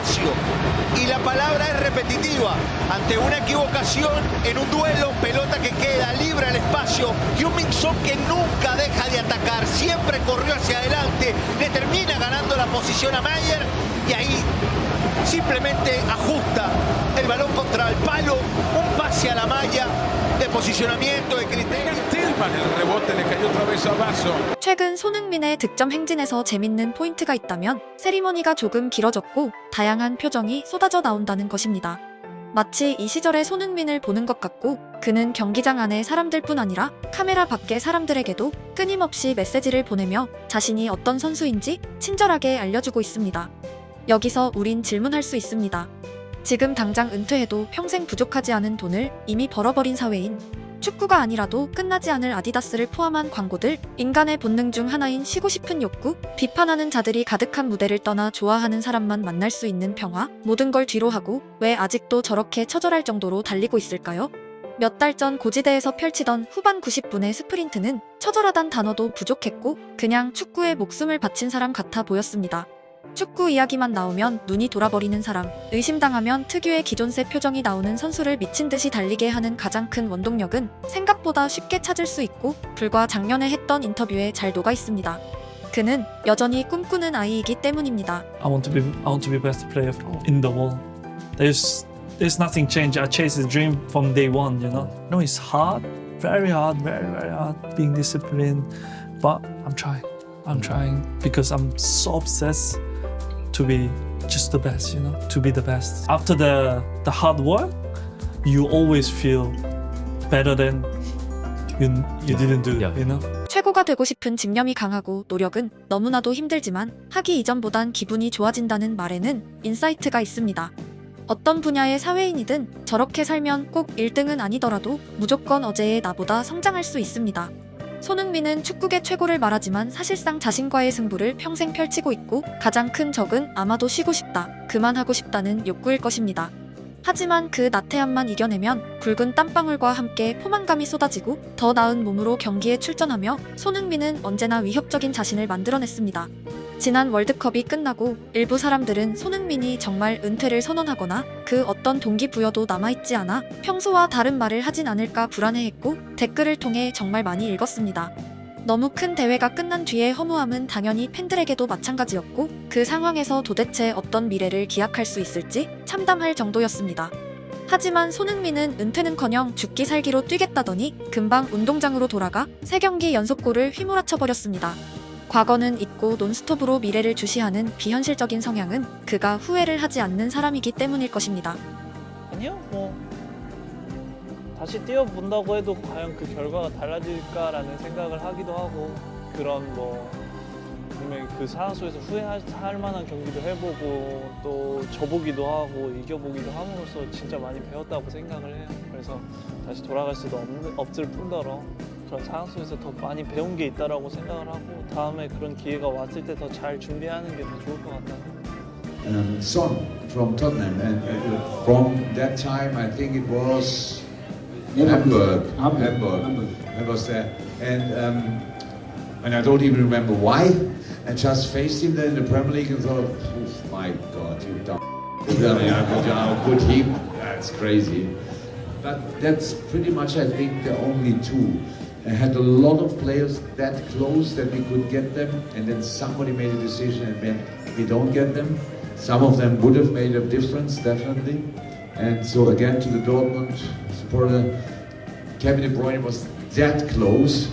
espacio. Y la palabra es repetitiva. Ante una equivocación en un duelo, pelota que queda libre al espacio. Heung-min Son, que nunca deja de atacar, siempre corrió hacia adelante, le termina ganando la posición a Mayer y ahí simplemente ajusta el balón contra el palo, un pase a la malla de posicionamiento, de criterio. Tillman, el rebote le cayó otra vez a Basso. 최근 손흥민의 득점 행진에서 재밌는 포인트가 있다면 세리머니가 조금 길어졌고 다양한 표정이 쏟아져 나온다는 것입니다. 마치 이 시절의 손흥민을 보는 것 같고 그는 경기장 안의 사람들뿐 아니라 카메라 밖의 사람들에게도 끊임없이 메시지를 보내며 자신이 어떤 선수인지 친절하게 알려주고 있습니다. 여기서 우린 질문할 수 있습니다. 지금 당장 은퇴해도 평생 부족하지 않은 돈을 이미 벌어버린 사회인, 축구가 아니라도 끝나지 않을 아디다스를 포함한 광고들, 인간의 본능 중 하나인 쉬고 싶은 욕구, 비판하는 자들이 가득한 무대를 떠나 좋아하는 사람만 만날 수 있는 평화, 모든 걸 뒤로하고 왜 아직도 저렇게 처절할 정도로 달리고 있을까요? 몇 달 전 고지대에서 펼치던 후반 90분의 스프린트는 처절하단 단어도 부족했고 그냥 축구에 목숨을 바친 사람 같아 보였습니다. 축구 이야기만 나오면 눈이 돌아버리는 사람, 의심당하면 특유의 기존세 표정이 나오는 선수를 미친 듯이 달리게 하는 가장 큰 원동력은 생각보다 쉽게 찾을 수 있고 불과 작년에 했던 인터뷰에 잘 녹아 있습니다. 그는 여전히 꿈꾸는 아이이기 때문입니다. I want to be best player in the world. There's nothing changed. I chased the dream from day one, you know. No, it's hard, very hard, very hard being disciplined, but I'm trying because I'm so obsessed to be just the best, you know, to be the best. After the hard work, you always feel better than you didn't do it, you know. 최고가 되고 싶은 집념이 강하고 노력은 너무나도 힘들지만 하기 이전보단 기분이 좋아진다는 말에는 인사이트가 있습니다. 어떤 분야의 사회인이든 저렇게 살면 꼭 1등은 아니더라도 무조건 어제의 나보다 성장할 수 있습니다. 손흥민은 축구계 최고를 말하지만 사실상 자신과의 승부를 평생 펼치고 있고 가장 큰 적은 아마도 쉬고 싶다, 그만하고 싶다는 욕구일 것입니다. 하지만 그 나태함만 이겨내면 굵은 땀방울과 함께 포만감이 쏟아지고 더 나은 몸으로 경기에 출전하며 손흥민은 언제나 위협적인 자신을 만들어냈습니다. 지난 월드컵이 끝나고 일부 사람들은 손흥민이 정말 은퇴를 선언하거나 그 어떤 동기부여도 남아있지 않아 평소와 다른 말을 하진 않을까 불안해했고 댓글을 통해 정말 많이 읽었습니다. 너무 큰 대회가 끝난 뒤의 허무함은 당연히 팬들에게도 마찬가지였고 그 상황에서 도대체 어떤 미래를 기약할 수 있을지 참담할 정도였습니다. 하지만 손흥민은 은퇴는커녕 죽기 살기로 뛰겠다더니 금방 운동장으로 돌아가 3경기 연속골을 휘몰아쳐버렸습니다. 과거는 잊고 논스톱으로 미래를 주시하는 비현실적인 성향은 그가 후회를 하지 않는 사람이기 때문일 것입니다. 아니요, 다시 뛰어본다고 해도 과연 그 결과가 달라질까라는 생각을 하기도 하고 그런 분명히 그 상황 속에서 후회할 만한 경기도 해보고 또 져보기도 하고 이겨보기도 함으로써 진짜 많이 배웠다고 생각을 해요. 그래서 다시 돌아갈 수도 없을 뿐더러 그런 상황 속에서 더 많이 배운 게 있다라고 생각을 하고 다음에 그런 기회가 왔을 때 더 잘 준비하는 게 더 좋을 것 같다는. Son from Tottenham, and from that time I think it was Hamburg was there, and I don't even remember why. I just faced him there in the Premier League and thought, oh my God, you dumb. Good him, that's crazy. But that's pretty much, I think, the only two. I had a lot of players that close that we could get them, and then somebody made a decision and then we don't get them. Some of them would have made a difference, definitely. And so again, to the Dortmund supporter, Kevin De Bruyne was that close.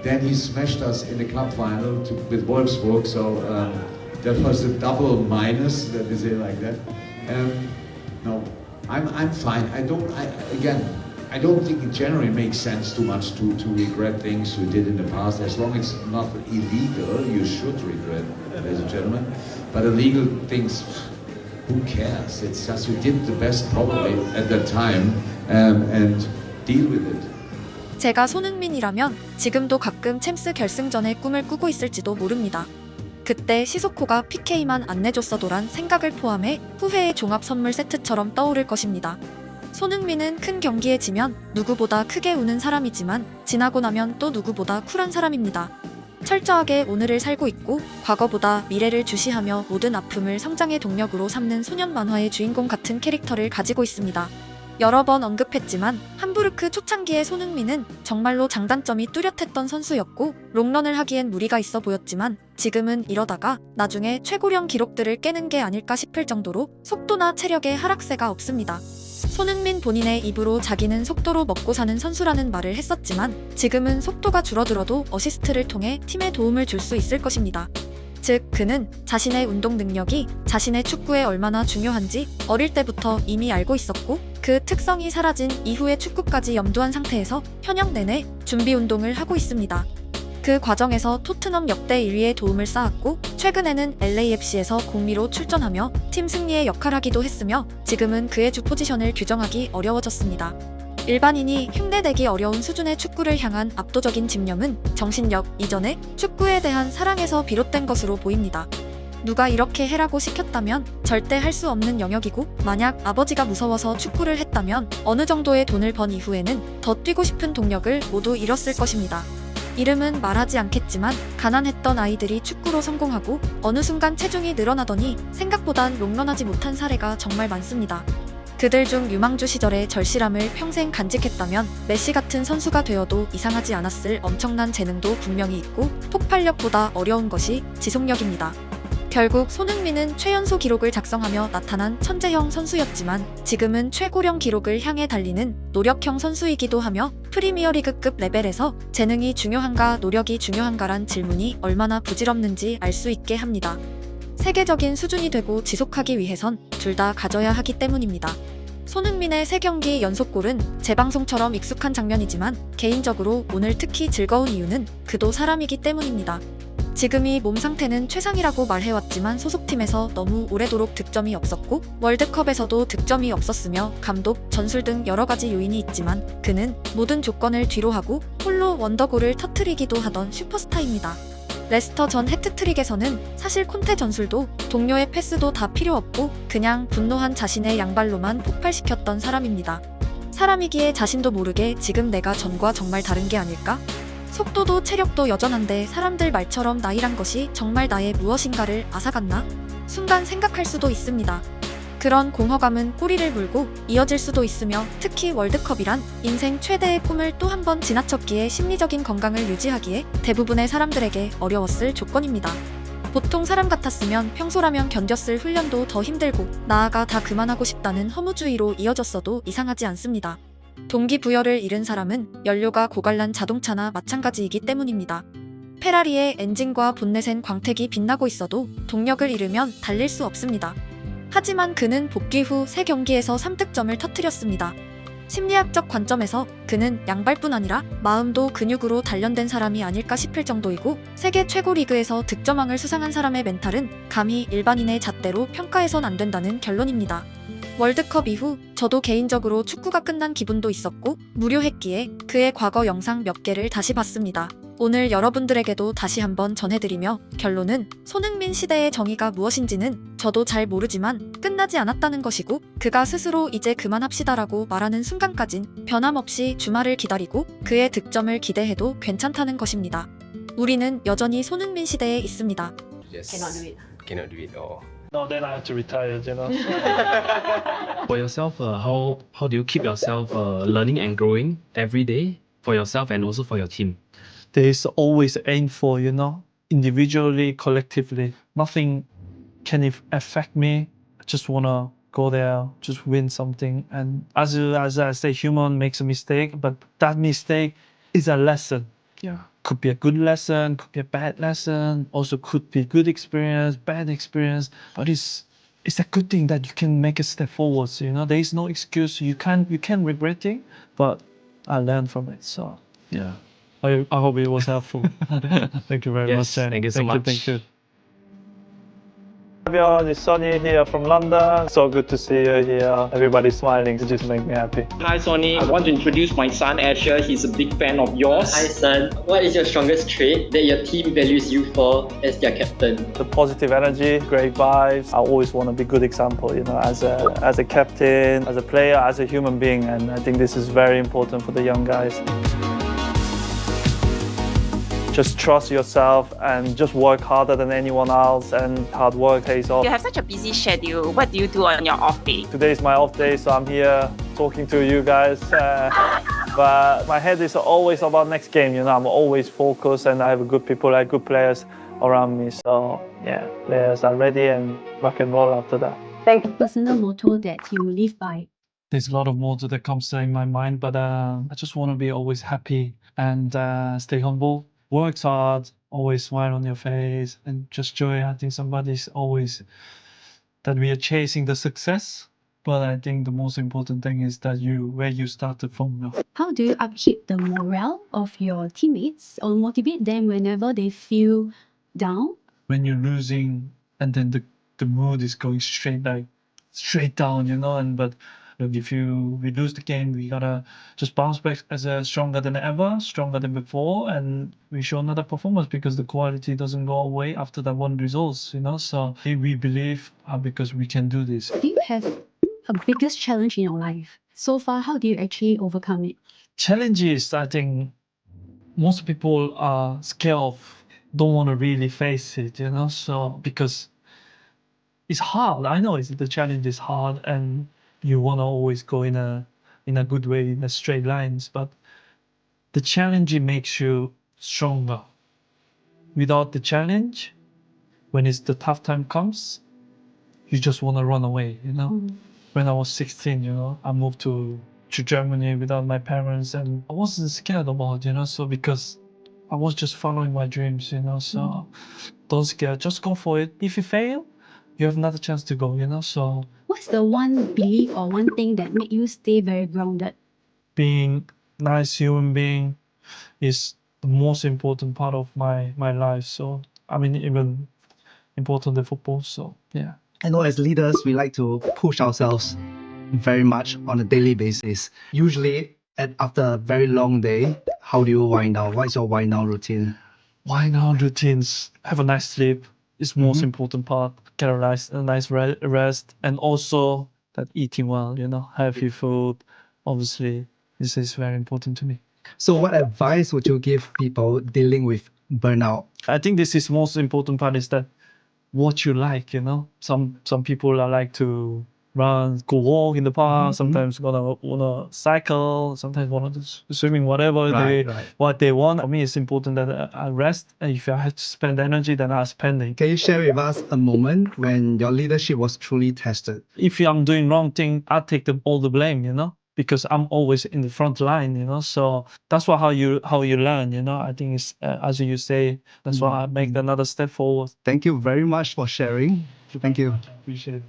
Then he smashed us in the cup final with Wolfsburg, so that was a double minus, let me say like that. No, I'm fine. I don't think in general it makes sense too much to regret things you did in the past. As long as it's not illegal, you should regret, ladies and gentlemen. But illegal things, who cares? It's just you did the best probably at that time, and deal with it. 제가 손흥민이라면 지금도 가끔 챔스 결승전의 꿈을 꾸고 있을지도 모릅니다. 그때 시소코가 PK만 안 내줬어도란 생각을 포함해 후회의 종합 선물 세트처럼 떠오를 것입니다. 손흥민은 큰 경기에 지면 누구보다 크게 우는 사람이지만 지나고 나면 또 누구보다 쿨한 사람입니다. 철저하게 오늘을 살고 있고 과거보다 미래를 주시하며 모든 아픔을 성장의 동력으로 삼는 소년 만화의 주인공 같은 캐릭터를 가지고 있습니다. 여러 번 언급했지만 함부르크 초창기의 손흥민은 정말로 장단점이 뚜렷했던 선수였고 롱런을 하기엔 무리가 있어 보였지만 지금은 이러다가 나중에 최고령 기록들을 깨는 게 아닐까 싶을 정도로 속도나 체력의 하락세가 없습니다. 손흥민 본인의 입으로 자기는 속도로 먹고 사는 선수라는 말을 했었지만 지금은 속도가 줄어들어도 어시스트를 통해 팀에 도움을 줄 수 있을 것입니다. 즉 그는 자신의 운동 능력이 자신의 축구에 얼마나 중요한지 어릴 때부터 이미 알고 있었고 그 특성이 사라진 이후의 축구까지 염두한 상태에서 현역 내내 준비 운동을 하고 있습니다. 그 과정에서 토트넘 역대 1위의 도움을 쌓았고 최근에는 LAFC에서 공미로 출전하며 팀 승리에 역할하기도 했으며 지금은 그의 주 포지션을 규정하기 어려워졌습니다. 일반인이 흉내내기 어려운 수준의 축구를 향한 압도적인 집념은 정신력 이전에 축구에 대한 사랑에서 비롯된 것으로 보입니다. 누가 이렇게 해라고 시켰다면 절대 할 수 없는 영역이고 만약 아버지가 무서워서 축구를 했다면 어느 정도의 돈을 번 이후에는 더 뛰고 싶은 동력을 모두 잃었을 것입니다. 이름은 말하지 않겠지만 가난했던 아이들이 축구로 성공하고 어느 순간 체중이 늘어나더니 생각보단 롱런하지 못한 사례가 정말 많습니다. 그들 중 유망주 시절의 절실함을 평생 간직했다면 메시 같은 선수가 되어도 이상하지 않았을 엄청난 재능도 분명히 있고 폭발력보다 어려운 것이 지속력입니다. 결국 손흥민은 최연소 기록을 작성하며 나타난 천재형 선수였지만 지금은 최고령 기록을 향해 달리는 노력형 선수이기도 하며 프리미어리그급 레벨에서 재능이 중요한가 노력이 중요한가란 질문이 얼마나 부질없는지 알 수 있게 합니다. 세계적인 수준이 되고 지속하기 위해선 둘 다 가져야 하기 때문입니다. 손흥민의 3경기 연속골은 재방송처럼 익숙한 장면이지만 개인적으로 오늘 특히 즐거운 이유는 그도 사람이기 때문입니다. 지금이 몸 상태는 최상이라고 말해왔지만 소속팀에서 너무 오래도록 득점이 없었고 월드컵에서도 득점이 없었으며 감독, 전술 등 여러 가지 요인이 있지만 그는 모든 조건을 뒤로하고 홀로 원더골을 터뜨리기도 하던 슈퍼스타입니다. 레스터 전 해트트릭에서는 사실 콘테 전술도 동료의 패스도 다 필요 없고 그냥 분노한 자신의 양발로만 폭발시켰던 사람입니다. 사람이기에 자신도 모르게 지금 내가 전과 정말 다른 게 아닐까? 속도도 체력도 여전한데 사람들 말처럼 나이란 것이 정말 나의 무엇인가를 앗아갔나? 순간 생각할 수도 있습니다. 그런 공허감은 꼬리를 물고 이어질 수도 있으며 특히 월드컵이란 인생 최대의 꿈을 또 한 번 지나쳤기에 심리적인 건강을 유지하기에 대부분의 사람들에게 어려웠을 조건입니다. 보통 사람 같았으면 평소라면 견뎠을 훈련도 더 힘들고 나아가 다 그만하고 싶다는 허무주의로 이어졌어도 이상하지 않습니다. 동기부여를 잃은 사람은 연료가 고갈난 자동차나 마찬가지이기 때문입니다. 페라리의 엔진과 본넷엔 광택이 빛나고 있어도 동력을 잃으면 달릴 수 없습니다. 하지만 그는 복귀 후 3경기에서 3득점을 터뜨렸습니다. 심리학적 관점에서 그는 양발뿐 아니라 마음도 근육으로 단련된 사람이 아닐까 싶을 정도이고 세계 최고 리그에서 득점왕을 수상한 사람의 멘탈은 감히 일반인의 잣대로 평가해선 안 된다는 결론입니다. 월드컵 이후 저도 개인적으로 축구가 끝난 기분도 있었고 무료했기에 그의 과거 영상 몇 개를 다시 봤습니다. 오늘 여러분들에게도 다시 한번 전해드리며 결론은 손흥민 시대의 정의가 무엇인지는 저도 잘 모르지만 끝나지 않았다는 것이고 그가 스스로 이제 그만합시다라고 말하는 순간까진 변함없이 주말을 기다리고 그의 득점을 기대해도 괜찮다는 것입니다. 우리는 여전히 손흥민 시대에 있습니다. Cannot do it. Cannot do it all. No, then I have to retire, you know. For yourself, how do you keep yourself learning and growing every day for yourself and also for your team? There's always aim for, individually, collectively. Nothing can affect me. I just want to go there, just win something. And as I say, human makes a mistake, but that mistake is a lesson. Yeah. Could be a good lesson, could be a bad lesson, also could be good experience, bad experience. But it's a good thing that you can make a step forward. There is no excuse. You can regret it, but I learned from it. So yeah. I hope it was helpful. Thank you very much. Thank you so much. Thank you. Everyone, it's Sonny here from London. So good to see you here. Everybody's smiling. It just makes me happy. Hi Sonny, I want to introduce my son Asher. He's a big fan of yours. Hi son, what is your strongest trait that your team values you for as their captain? The positive energy, great vibes. I always want to be a good example, as a captain, as a player, as a human being. And I think this is very important for the young guys. just trust yourself and just work harder than anyone else, and hard work pays off. You have such a busy schedule. What do you do on your off day? Today is my off day, so I'm here talking to you guys. But my head is always about next game. You know, I'm always focused, and I have good people, like good players around me. So yeah, players are ready and rock and roll after that. Personal motto that you live by. There's a lot of motto that comes in my mind, but I just want to be always happy and stay humble. Work hard, always smile on your face, and just joy. I think somebody's always that we are chasing the success, but I think the most important thing is that where you started from. How do you upkeep the morale of your teammates or motivate them whenever they feel down? When you're losing, and then the mood is going straight down, you know. But if we lose the game, we gotta just bounce back as stronger than ever, stronger than before, and we show another performance because the quality doesn't go away after that one results, you know. So we believe because we can do this. Do you have a biggest challenge in your life? So far, how do you actually overcome it? Challenges, I think most people are scared of, don't want to really face it, you know. So because it's hard, I know the challenge is hard, and you want to always go in a good way, in a straight lines, but the challenge, it makes you stronger. Without the challenge, when the tough time comes, you just want to run away, you know. When I was 16, you know, I moved to Germany without my parents, and I wasn't scared about, you know, so because I was just following my dreams, you know. So don't scare, just go for it. If you fail, you have another chance to go, you know. So What's the one belief or one thing that made you stay very grounded? being nice human being is the most important part of my life. So I mean, even important than football. So yeah. I know as leaders, we like to push ourselves very much on a daily basis. Usually, after a very long day, how do you wind down? What is your wind down routine? Wind down routines. Have a nice sleep. It's the most important part. Get a nice rest, and also that eating well. You know, healthy food. Obviously, this is very important to me. So, what advice would you give people dealing with burnout? I think this is most important part is that what you like, you know. Some people are like to run, go walk in the park, sometimes wanna cycle, sometimes wanna do swimming, whatever what they want. For me, it's important that I rest, and if I have to spend energy, then I spend it. Can you share with us a moment when your leadership was truly tested? If I'm doing wrong thing, I take all the blame, you know, because I'm always in the front line, you know. So that's how you learn, you know. I think it's as you say, that's why I make another step forward. Thank you very much for sharing. Thank you. Appreciate it.